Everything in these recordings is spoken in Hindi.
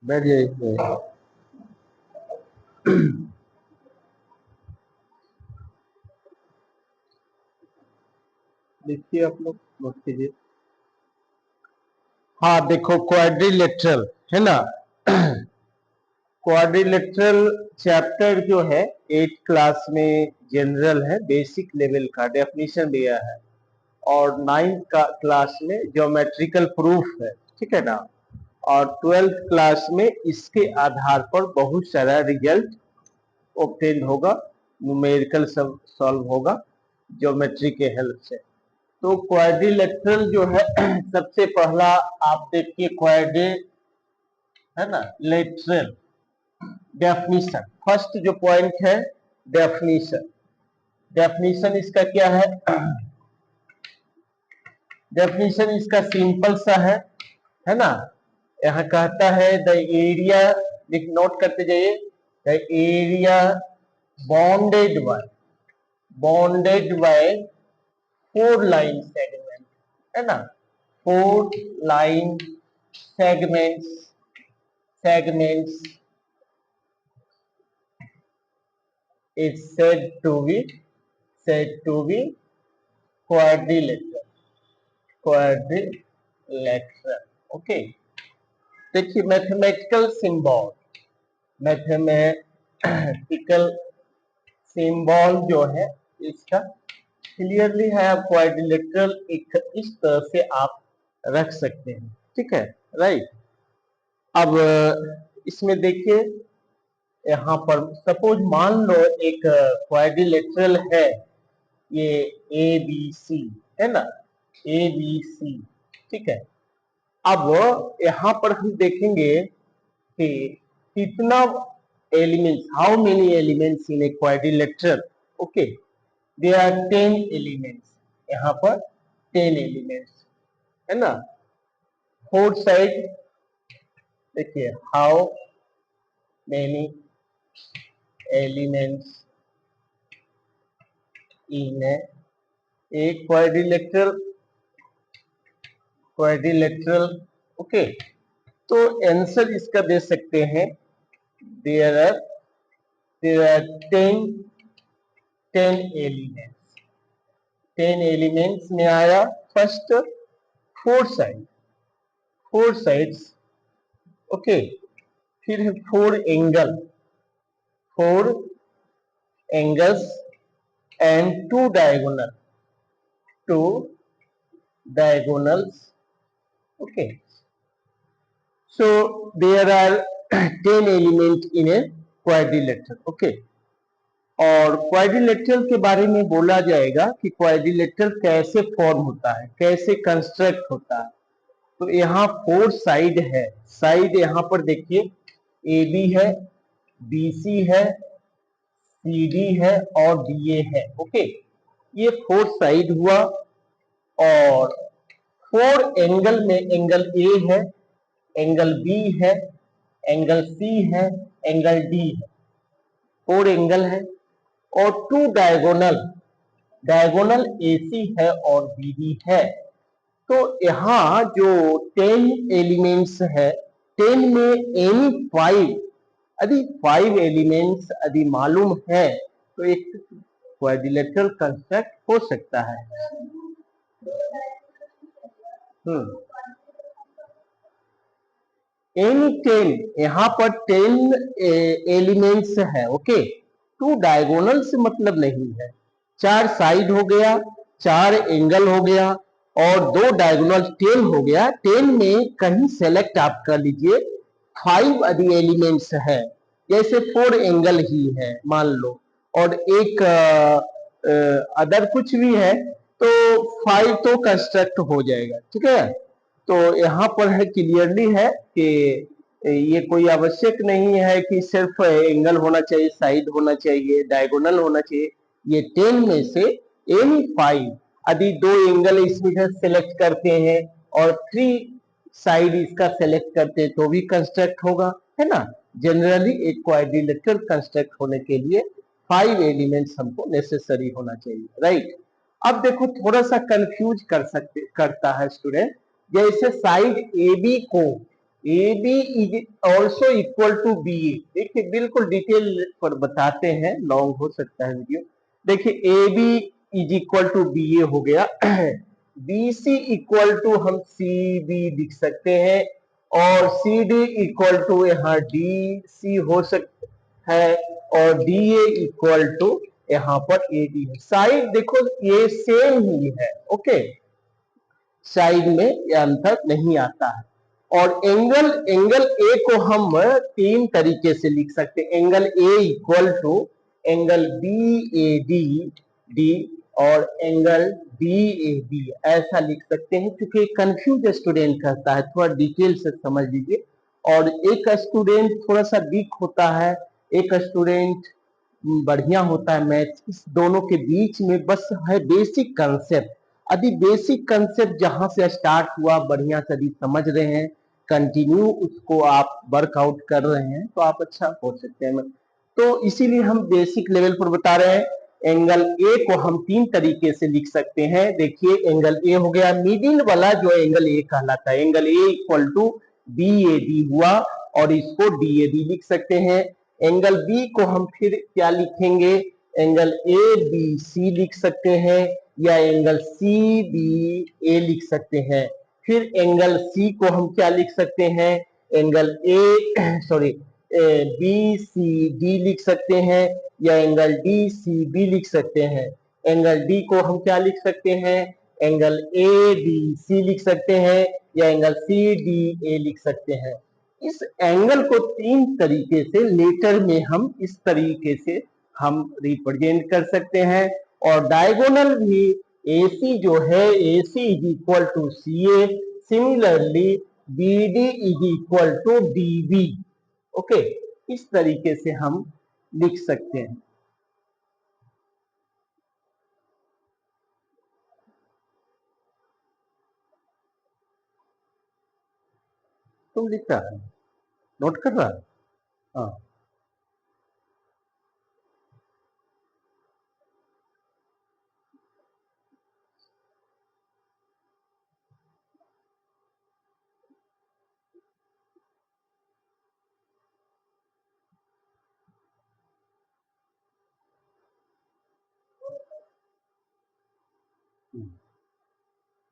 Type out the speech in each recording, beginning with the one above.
बैठ जाइए। देखिए आप लोग नोट कीजिए। हाँ देखो, क्वाड्रिलेटरल है ना। क्वाड्रिलेटरल चैप्टर जो है 8th क्लास में जनरल है, बेसिक लेवल का डेफिनेशन दिया है, और 9th का क्लास में ज्योमेट्रिकल प्रूफ है, ठीक है ना। और 12th क्लास में इसके आधार पर बहुत सारा रिजल्ट ऑब्टेन होगा, न्यूमेरिकल सब सॉल्व होगा ज्योमेट्री के हेल्प से। तो क्वाड्रिलेटरल जो है सबसे पहला आप देखिए, क्वाड्रि है ना, लेटरल डेफिनीशन। फर्स्ट जो पॉइंट है डेफिनीशन। डेफिनीशन इसका क्या है? डेफिनीशन इसका सिंपल सा है ना। यहाँ कहता है द एरिया, नोट करते जाइए, the area bounded by 4 line segment, है ना। 4 line segments is said to be quadrilateral. Okay, देखिए मैथमेटिकल सिंबल जो है इसका क्लियरली है। आप क्वाड्रिलेटरल एक इस तरह से आप रख सकते हैं, ठीक है, राइट। अब इसमें देखिए, यहाँ पर सपोज मान लो एक क्वाड्रिलेटरल है, ये ए बी सी है ना, ए बी सी, ठीक है। अब यहाँ पर हम देखेंगे कि कितना elements, how many elements in a quadrilateral. Okay, there are 10 elements, यहाँ पर 10 एलिमेंट्स है ना। फोर्थ साइड देखिए, how many elements in a quadrilateral. Okay, तो आंसर इसका दे सकते हैं, देयर आर 10 एलिमेंट्स। 10 एलिमेंट्स में आया फर्स्ट, फोर साइड्स, ओके। फिर है 4 angles and 2 diagonals, okay. So there are 10 elements in a quadrilateral, okay. और क्वाड्रिलेटरल के बारे में बोला जाएगा कि क्वाड्रिलेटरल कैसे फॉर्म होता है, कैसे कंस्ट्रक्ट होता है। तो यहाँ 4 साइड है, साइड यहाँ पर देखिए, ए बी है, बी सी है, सी डी है और डी ए है, ओके। ये 4 साइड हुआ, और 4 एंगल में एंगल ए है, एंगल बी है, एंगल सी है, एंगल डी है, 4 एंगल है। और 2 डायगोनल एसी है और बीडी है। तो यहाँ जो 10 एलिमेंट्स है, 10 में एनी 5, यदि 5 एलिमेंट्स यदि मालूम है तो एक क्वाड्रिलेटरल कंस्ट्रक्ट हो सकता है। एनी 10, यहाँ पर 10 एलिमेंट्स है, ओके। 2 डायगोनल से मतलब नहीं है, 4 साइड हो गया, 4 एंगल हो गया और 2 डायगोनल, 10 हो गया। 10 में कहीं सेलेक्ट आप कर लीजिए, 5 यदि एलिमेंट्स है, जैसे 4 एंगल ही है मान लो, और एक अदर कुछ भी है, तो 5 तो कंस्ट्रक्ट हो जाएगा, ठीक है। तो यहाँ पर है, क्लियरली है कि ये कोई आवश्यक नहीं है कि सिर्फ एंगल होना चाहिए, साइड होना चाहिए, डायगोनल होना चाहिए। ये 10 में से एनी 5, यदि 2 एंगल इसमें सेलेक्ट करते हैं और 3 साइड इसका सेलेक्ट करते हैं तो भी कंस्ट्रक्ट होगा, है ना। जनरली एक क्वाड्रिलेटरल कंस्ट्रक्ट होने के लिए 5 एलिमेंट्स हमको नेसेसरी होना चाहिए, राइट। अब देखो, थोड़ा सा कंफ्यूज करता है स्टूडेंट, जैसे साइड ए बी को A B is also equal to B A. देखिए बिल्कुल डिटेल पर बताते हैं, लॉन्ग हो सकता है वीडियो। देखिए A B is equal to B A हो गया। बी सी इक्वल टू हम सी बी लिख सकते हैं, और सी डी इक्वल टू यहाँ डी सी हो सकता है, और डी ए इक्वल टू यहाँ पर ए डी है। साइड देखो ये सेम ही है, ओके, साइड में यह अंतर नहीं आता है। और एंगल एंगल ए को हम तीन तरीके से लिख सकते हैं। Angle A equal to angle B A D D, और एंगल बी ए बी, ऐसा लिख सकते हैं। क्योंकि कंफ्यूज स्टूडेंट करता है, थोड़ा डिटेल से समझ लीजिए। और एक स्टूडेंट थोड़ा सा वीक होता है, एक स्टूडेंट बढ़िया होता है मैथ्स, इस दोनों के बीच में बस है बेसिक कंसेप्ट। अभी बेसिक कंसेप्ट जहां से स्टार्ट हुआ बढ़िया से अभी समझ रहे हैं, कंटिन्यू उसको आप वर्कआउट कर रहे हैं, तो आप अच्छा हो सकते हैं। तो इसीलिए हम बेसिक लेवल पर बता रहे हैं। एंगल ए को हम तीन तरीके से लिख सकते हैं। देखिए एंगल ए हो गया मिडिल वाला, जो एंगल ए कहलाता है। Angle A equal to B A D हुआ, और इसको डी ए बी लिख सकते हैं। एंगल बी को हम फिर क्या लिखेंगे, एंगल ए बी सी लिख सकते हैं, या एंगल सी बी ए लिख सकते हैं। फिर एंगल सी को हम क्या लिख सकते हैं, angle A sorry B C D लिख सकते हैं, या एंगल डी सी बी लिख सकते हैं। एंगल डी को हम क्या लिख सकते हैं, एंगल ए बी सी लिख सकते हैं, या एंगल सी डी ए लिख सकते हैं। इस एंगल को तीन तरीके से लेटर में हम इस तरीके से हम रिप्रेजेंट कर सकते हैं। और डायगोनल भी AC जो है, AC is equal to CA, similarly BD is equal to DB। Okay, इस तरीके से हम लिख सकते हैं। तुम लिख रहा है, नोट कर रहा है? हाँ,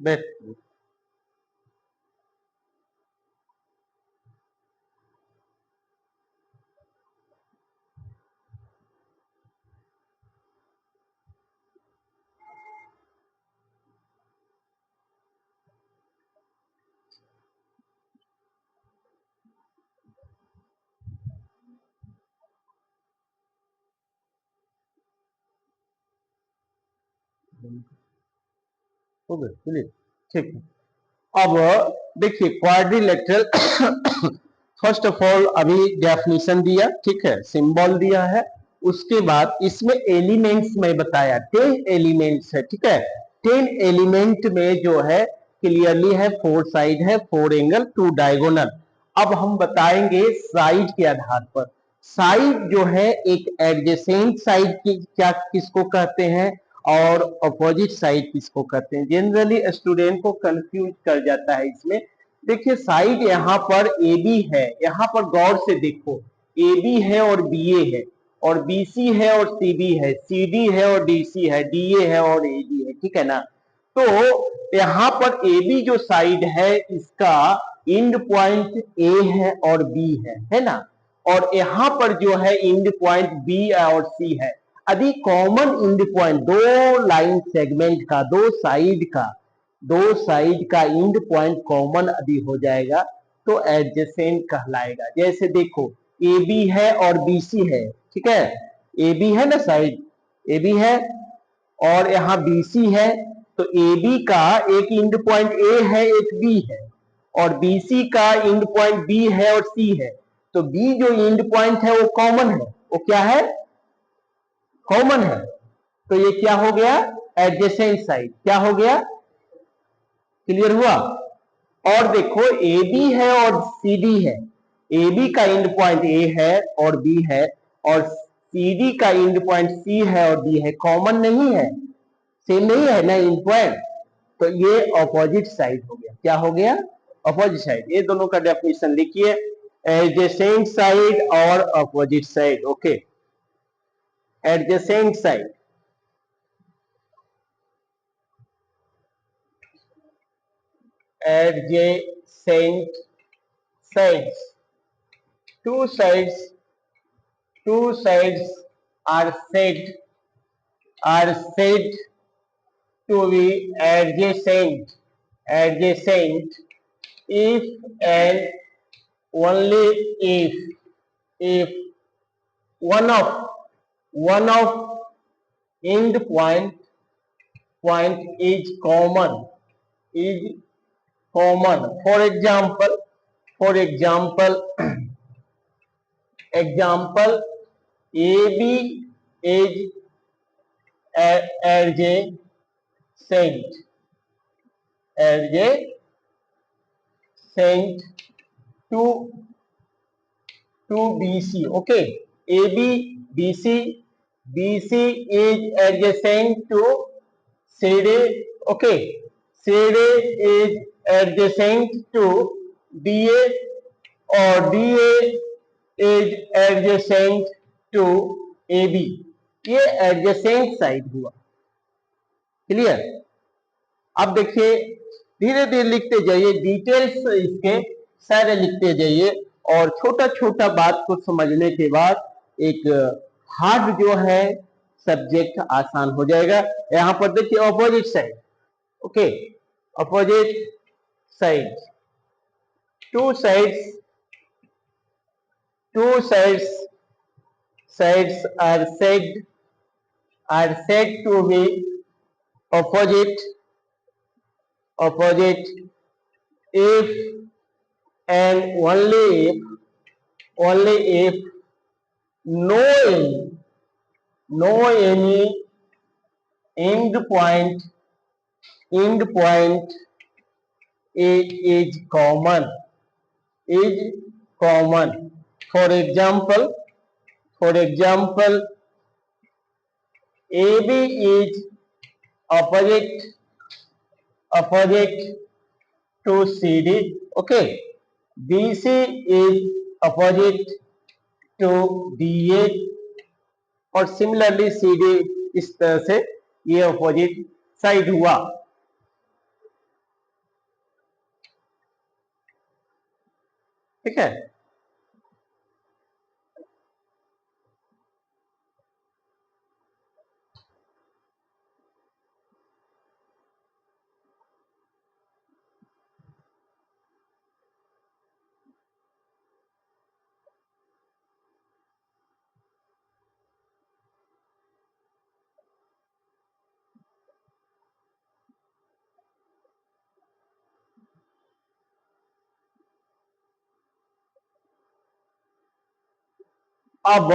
बेस्ट। हो गया, चलिए ठीक है। अब देखिए क्वाड्रिलेटरल, फर्स्ट ऑफ ऑल अभी डेफिनेशन दिया, ठीक है, सिंबल दिया है। उसके बाद इसमें एलिमेंट्स में बताया 10 एलिमेंट्स है, ठीक है। 10 एलिमेंट में जो है क्लियरली है 4 साइड है, 4 एंगल, 2 डायगोनल। अब हम बताएंगे साइड के आधार पर। साइड जो है एक एडजेसेंट साइड की क्या किसको कहते हैं, और अपोजिट साइड किसको कहते हैं। जनरली स्टूडेंट को कंफ्यूज कर जाता है इसमें। देखिए साइड यहाँ पर ए बी है, यहाँ पर गौर से देखो, ए बी है और बी ए है, और बी सी है और सी बी है, सी डी है और डी सी है, डी ए है और ए डी है, ठीक है ना। तो यहाँ पर ए बी जो साइड है इसका इंड पॉइंट ए है और बी है ना। और यहाँ पर जो है इंड पॉइंट बी और सी है। अभी कॉमन इंड पॉइंट दो लाइन सेगमेंट का, दो साइड का इंड पॉइंट कॉमन अभी हो जाएगा तो एडजेसेंट कहलाएगा। जैसे देखो ए बी है और बी सी है, ठीक है, ए बी है ना, साइड ए बी है और यहाँ बी सी है, तो ए बी का एक इंड पॉइंट ए है, एक बी है, और बी सी का इंड पॉइंट बी है और सी है। तो बी जो इंड पॉइंट है वो कॉमन है, वो क्या है, कॉमन है। तो ये क्या हो गया, एडजेसेंट साइड, क्या हो गया, क्लियर हुआ। और देखो ए बी है और सी डी है, ए बी का इंड पॉइंट ए है और बी है, और सी डी का इंड पॉइंट सी है और डी है, कॉमन नहीं है, सेम नहीं है ना इंड पॉइंट। तो ये ऑपोजिट साइड हो गया, क्या हो गया, अपोजिट साइड, ये दोनों का डेफिनेशन लिखिए, एडजेसेंट साइड और opposite side. Okay, adjacent side, adjacent sides, two sides, two sides are said to be adjacent if and only if one of end point is common. For example, AB is adjacent to BC. Okay, BC is adjacent to CD. Okay, CD is adjacent to DA, or DA is adjacent to AB. ये एडजेसेंट साइड हुआ। क्लियर? अब देखिए, धीरे धीरे लिखते जाइए, डिटेल्स इसके सारे लिखते जाइए, और छोटा छोटा बात को समझने के बाद एक हार्ड जो है सब्जेक्ट आसान हो जाएगा। यहाँ पर देखिए opposite side. Okay, opposite side, two sides are said to be opposite if and only if no any end point is common. For example, AB is opposite to CD. Okay, BC is opposite to DA, और सिमिलरली CD, इस तरह से ये ऑपोजिट साइड हुआ। ठीक है, अब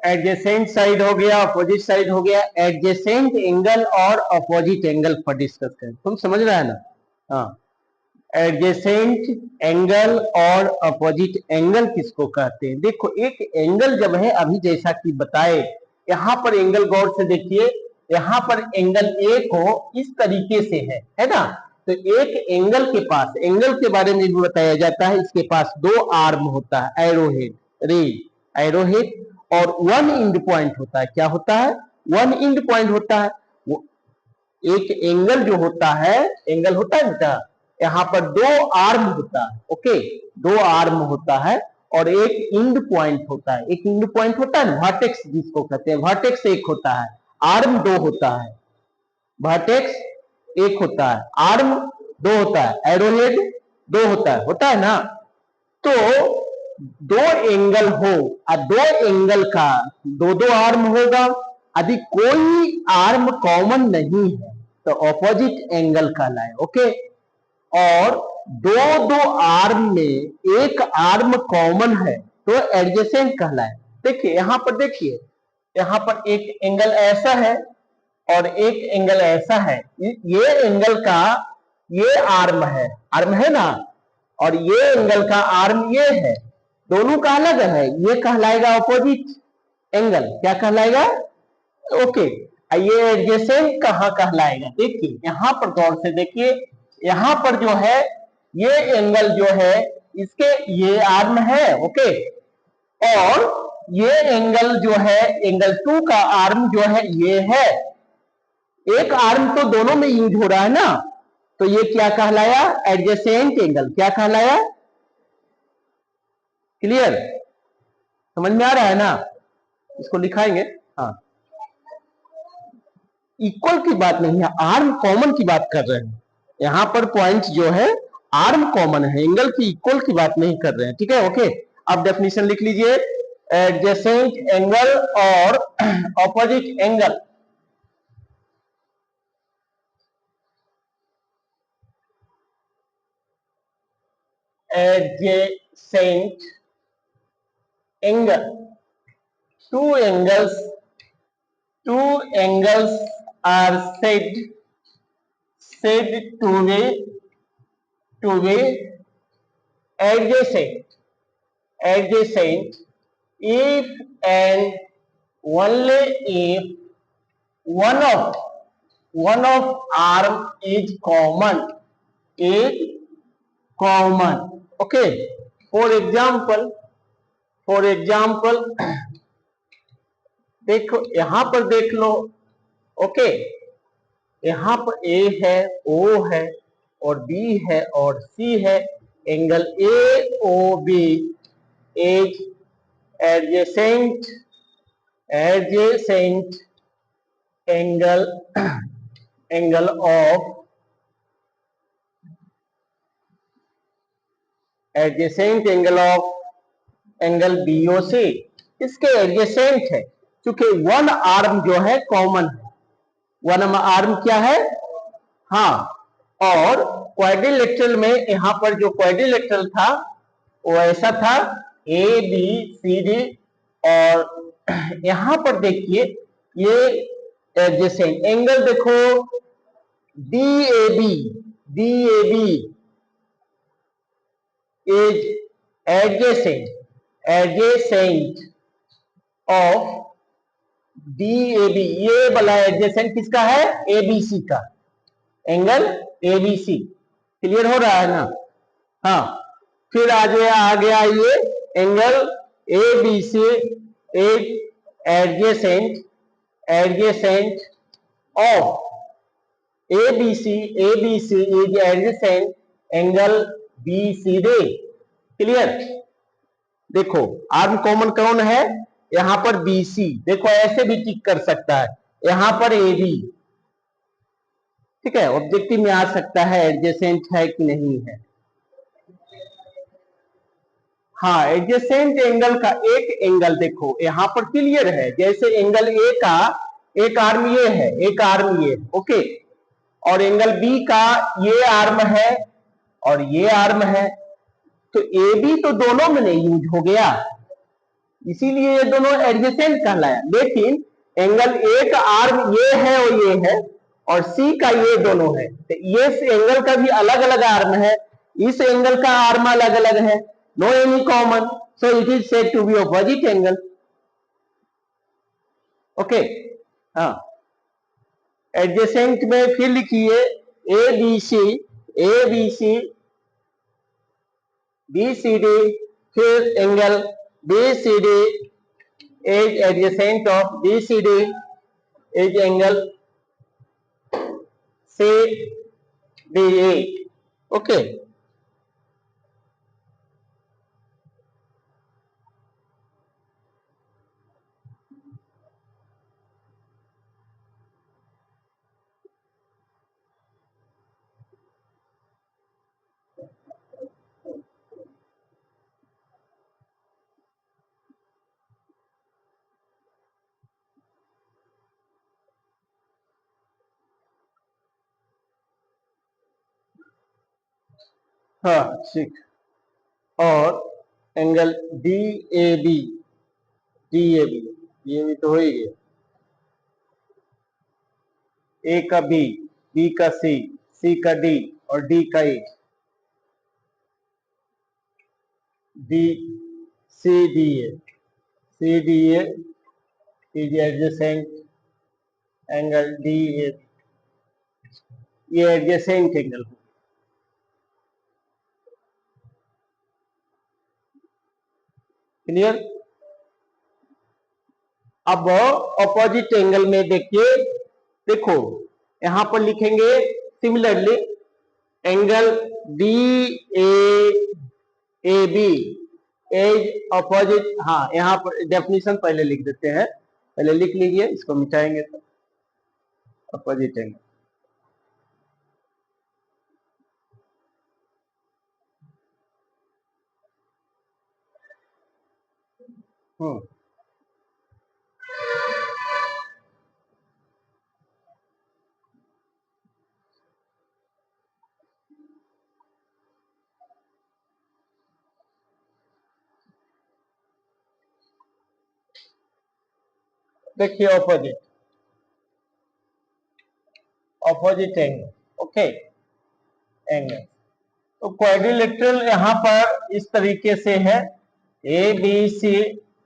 एडजेसेंट साइड हो गया, अपोजिट साइड हो गया, एडजेसेंट एंगल और अपोजिट एंगल पर डिस्कस करें। तुम समझ रहा है ना? हाँ, एडजेसेंट एंगल और अपोजिट एंगल किसको कहते हैं? देखो, एक एंगल जब है, अभी जैसा कि बताए, यहाँ पर एंगल गौर से देखिए, यहाँ पर एंगल ए को इस तरीके से है ना? तो एक एंगल के पास, एंगल के बारे में भी बताया जाता है, इसके पास दो आर्म होता है, एरोहेड, और वन इंड पॉइंट होता है। क्या होता है? वन इंड पॉइंट होता है। एक एंगल जो होता है, एंगल होता है बेटा, यहाँ पर दो आर्म होता है। ओके, दो आर्म होता है और एक इंड पॉइंट होता है। एक इंड पॉइंट होता है, वर्टेक्स जिसको कहते हैं, वर्टेक्स एक होता है, आर्म दो होता है। वर्टेक्स एक होता है, आर्म दो होता है, एरोहेड दो होता है ना? तो दो एंगल हो और दो एंगल का दो आर्म होगा, यदि कोई आर्म कॉमन नहीं है तो ऑपोजिट एंगल कहलाए। ओके, और दो आर्म में एक आर्म कॉमन है तो एडजेसेंट कहलाए। देखिए यहाँ पर, देखिए यहाँ पर एक एंगल ऐसा है और एक एंगल ऐसा है, ये एंगल का ये आर्म है ना, और ये एंगल का आर्म ये है, दोनों का अलग है, ये कहलाएगा ऑपोजिट एंगल। क्या कहलाएगा? ओके, ये एडजेसेंट कहाँ कहलाएगा? देखिए यहाँ पर गौर से देखिए, यहाँ पर जो है ये एंगल जो है इसके ये आर्म है, ओके, और ये एंगल जो है एंगल 2 का आर्म जो है ये है। एक आर्म तो दोनों में यूज हो रहा है ना, तो ये क्या कहलाया? Adjacent angle. क्या कहलाया? क्लियर? समझ में आ रहा है ना? इसको लिखाएंगे। हाँ, इक्वल की बात नहीं है, आर्म कॉमन की बात कर रहे हैं। यहां पर पॉइंट जो है आर्म कॉमन है, एंगल की इक्वल की बात नहीं कर रहे हैं। ठीक है, ओके। अब डेफिनेशन लिख लीजिए। एडजेसेंट एंगल और opposite angle. Adjacent angle, two angles two angles are said to be adjacent if and only if one of arm is common. Okay, for example देखो यहां पर देख लो। ओके, यहाँ पर ए है, ओ है और बी है और सी है। Angle A O B is adjacent angle angle of adjacent angle BOC. इसके एडजेसेंट है क्योंकि वन आर्म जो है कॉमन है। वन आर्म क्या है? हाँ, और क्वाड्रिलेटरल में यहां पर जो क्वाड्रिलेटरल था वो ऐसा था, ए बी सी डी, और यहां पर देखिए ये एडजेसेंट एंगल देखो D A B is adjacent of D A B. ये वाला एडजेसेंट किसका है? एबीसी का, एंगल एबीसी। क्लियर हो रहा है ना? हाँ, फिर आ गया ये angle ABC is adjacent of ABC is adjacent angle BCD. Clear? देखो आर्म कॉमन कौन है? यहां पर बीसी, देखो ऐसे भी टिक कर सकता है, यहां पर ए बी। ठीक है, ऑब्जेक्टिव में आ सकता है एडजेसेंट है कि नहीं है। हाँ, एडजेसेंट एंगल का एक एंगल देखो यहां पर क्लियर है। जैसे एंगल ए का एक आर्म ये है, एक आर्म ये, ओके, और एंगल बी का ये आर्म है और ये आर्म है, तो ए बी तो दोनों में नहीं यूज हो गया, इसीलिए ये दोनों एडजेसेंट कहलाया। लेकिन एंगल ए का आर्म ये है और ये है, और सी का ये दोनों है, तो ये एंगल का भी अलग अलग आर्म है, इस एंगल का आर्म अलग अलग है, no any common, so it is said to be opposite angle. Okay, हाँ, एडजेसेंट में फिर लिखिए A B C B C D, फिर angle B C D is adjacent of BCD is angle CDE. Okay. हाँ ठीक, और एंगल डी ए बी ये भी तो हो ही गया। ए का बी का सी का डी और डी का A, D C D A is adjacent angle D A, ये एडजेसेंट एंगल। क्लियर। अब ऑपोजिट एंगल में देखिए, देखो यहां पर लिखेंगे similarly angle D A B as opposite. हाँ, यहाँ पर डेफिनेशन पहले लिख देते हैं, पहले लिख लीजिए, इसको मिटाएंगे तो ऑपोजिट एंगल। हम्म, देखिए opposite opposite angle, okay angle. तो क्वाड्रिलेटरल यहाँ पर इस तरीके से है, ए बी सी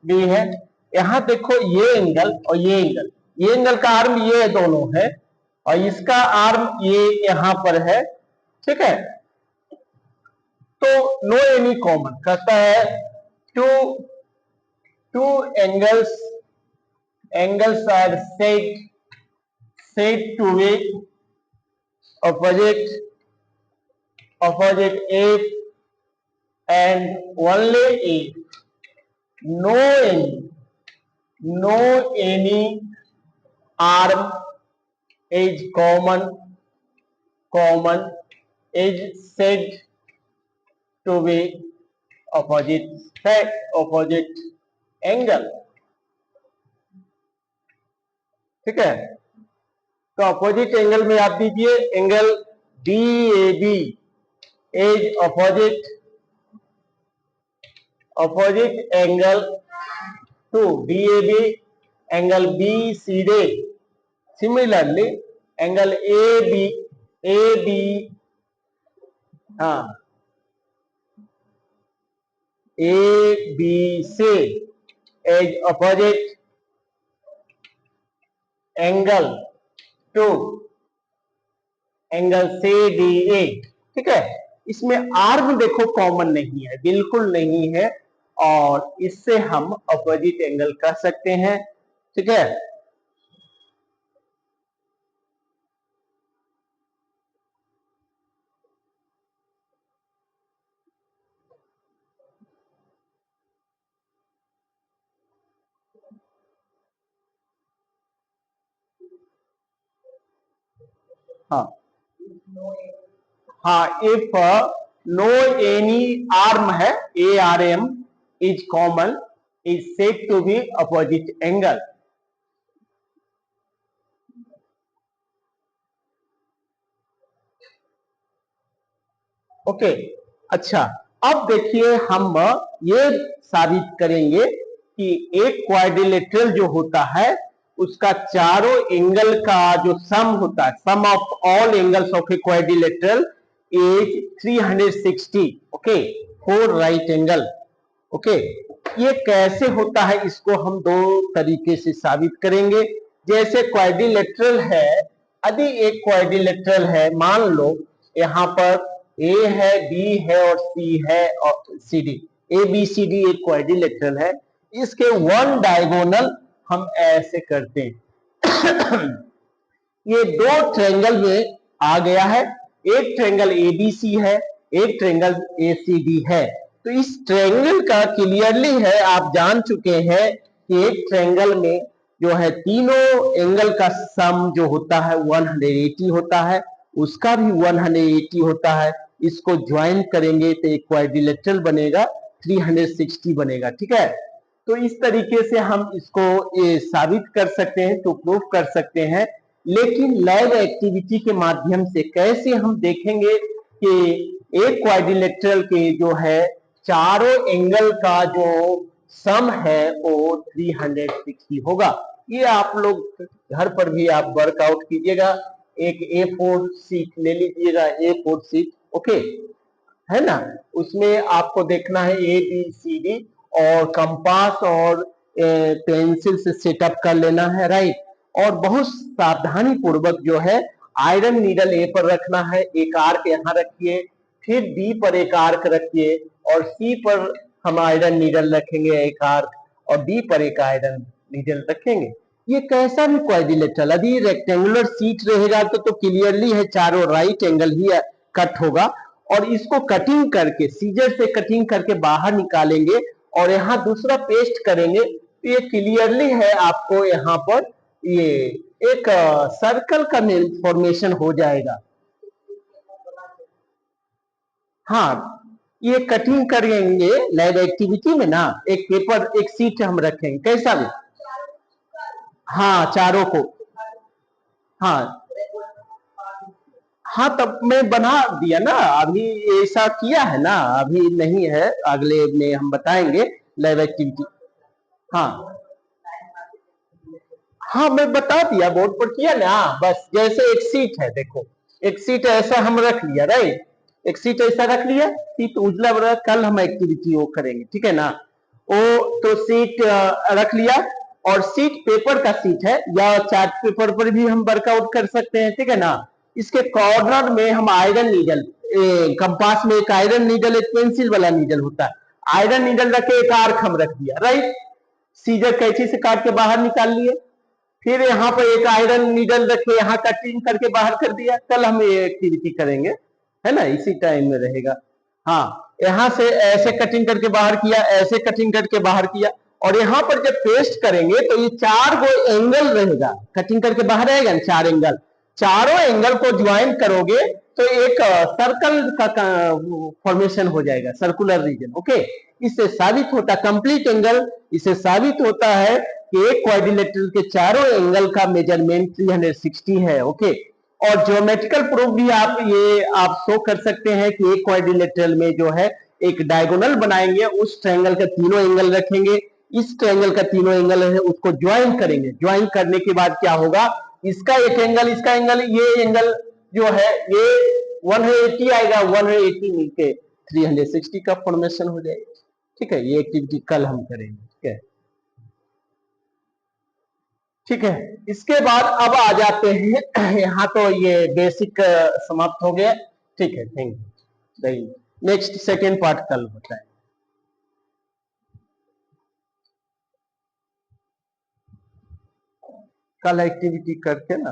डी है। यहाँ देखो ये एंगल और ये एंगल का आर्म ये दोनों है और इसका आर्म ये यहाँ पर है, ठीक है। तो नो एनी कॉमन कहता है two two angles are set to be opposite if and only if no any arm is common is said to be opposite angle, ठीक है। तो अपोजिट एंगल में आप दीजिए angle D A B as opposite angle to DAB angle BCD. Similarly, angle AB हाँ ABC as opposite angle to angle CDA, ठीक है। इसमें आर्म देखो कॉमन नहीं है, बिल्कुल नहीं है, और इससे हम अपोजिट एंगल कर सकते हैं, ठीक है। हाँ हाँ, इफ नो एनी आर्म है, ARM is common is said to be opposite angle. Okay, अच्छा अब देखिए हम ये साबित करेंगे कि एक क्वाड्रिलेटरल जो होता है उसका चारों एंगल का जो सम होता है, sum of all angles of a quadrilateral is 360, okay, 4 right angle, okay. ये कैसे होता है, इसको हम दो तरीके से साबित करेंगे। जैसे क्वाड्रिलेटरल है, यदि एक क्वाड्रिलेटरल है, मान लो यहाँ पर ए है, बी है और सी है और C D, A B C D एक क्वाड्रिलेटरल है। इसके वन डायगोनल हम ऐसे करते हैं ये दो ट्रायंगल में आ गया है, एक ट्रायंगल एबीसी है, एक ट्रायंगल एसीडी है। तो इस ट्रायंगल का क्लियरली है, आप जान चुके हैं कि एक ट्रायंगल में जो है तीनों एंगल का सम जो होता है 180 होता है, उसका भी 180 होता है। इसको ज्वाइन करेंगे तो एक क्वाड्रिलेटरल बनेगा, 360 बनेगा, ठीक है। तो इस तरीके से हम इसको ये साबित कर सकते हैं, तो प्रूफ कर सकते हैं। लेकिन लैब एक्टिविटी के माध्यम से कैसे हम देखेंगे कि एक क्वाड्रिलेटरल के जो है चारों एंगल का जो सम है वो 360 होगा। ये आप लोग घर पर भी आप वर्कआउट कीजिएगा, एक A4 सीट ले लीजिएगा, A4 सीट, ओके, है ना। उसमें आपको देखना है ABCD और कंपास और पेंसिल से सेटअप कर लेना है, राइट। और बहुत सावधानी पूर्वक जो है आयरन नीडल ए पर रखना है, एक आर्क यहाँ रखिए, फिर बी पर एक आर्क रखिए और सी पर हम आयरन नीडल रखेंगे एक आर्क, और डी पर एक आयरन नीडल रखेंगे। ये कैसा भी क्वाड्रिलेटरल, यदि रेक्टेंगुलर सीट रहेगा तो क्लियरली है चारों राइट एंगल ही कट होगा, और इसको कटिंग करके सीजर से कटिंग करके बाहर निकालेंगे और यहाँ दूसरा पेस्ट करेंगे, तो ये क्लियरली है आपको यहाँ पर ये एक सर्कल का फॉर्मेशन हो जाएगा। हाँ, ये कटिंग करेंगे लैब एक्टिविटी में ना, एक पेपर एक सीट हम रखेंगे कैसा भी, हाँ चारों को, हाँ हाँ तब मैं बना दिया ना, अभी ऐसा किया है ना, अभी नहीं है, अगले में हम बताएंगे लैब एक्टिविटी। हाँ हाँ मैं बता दिया, बोर्ड पर किया ना, बस जैसे एक सीट है, देखो एक सीट ऐसा हम रख लिया, राइट, एक सीट ऐसा रख लिया, सीट उजला बड़ा, कल हम एक्टिविटी वो करेंगे, ठीक है ना। वो तो सीट रख लिया, और सीट पेपर का सीट है, या चार्ट पेपर पर भी हम वर्कआउट कर सकते हैं, ठीक है ना। इसके कॉर्नर में हम आयरन नीडल, कंपास में एक आयरन नीडल, एक पेंसिल वाला नीडल होता है, आयरन नीडल रखे, एक आर्क हम रख दिया, राइट, सीजर कैंची से काट के बाहर निकाल लिए, फिर यहाँ पर एक आयरन नीडल रखे, यहाँ कटिंग करके बाहर कर दिया, कल हम ये एक्टिविटी करेंगे, है ना, इसी टाइम में रहेगा। हाँ, यहाँ से ऐसे कटिंग करके बाहर किया, ऐसे कटिंग करके बाहर किया, और यहाँ पर जब पेस्ट करेंगे तो ये चार गो एंगल रहेगा, कटिंग करके बाहर आएगा ना चार एंगल, चारों एंगल को ज्वाइन करोगे तो एक सर्कल का फॉर्मेशन हो जाएगा, सर्कुलर रीजन, ओके। इससे साबित होता कंप्लीट एंगल, इससे साबित होता है कि एक क्वाड्रिलेटरल के चारों एंगल का मेजरमेंट 360 है, ओके। और ज्योमेट्रिकल प्रूफ भी आप शो कर सकते हैं कि एक क्वाड्रिलेटरल में जो है एक डायगोनल बनाएंगे, उस ट्रायंगल का तीनों एंगल रखेंगे, इस ट्रायंगल का तीनों एंगल है उसको ज्वाइन करेंगे, ज्वाइन करने के बाद क्या होगा, इसका एक एंगल, इसका एंगल, ये एंगल जो है ये 180 आएगा, 180 मिलके 360 का फॉर्मेशन हो जाएगा, ठीक है। ये एक्टिविटी कल हम करेंगे, ठीक है, ठीक है। इसके बाद अब आ जाते हैं यहाँ, तो ये बेसिक समाप्त हो गया, ठीक है, thank you. Next second part कल बताएं, कल एक्टिविटी करके ना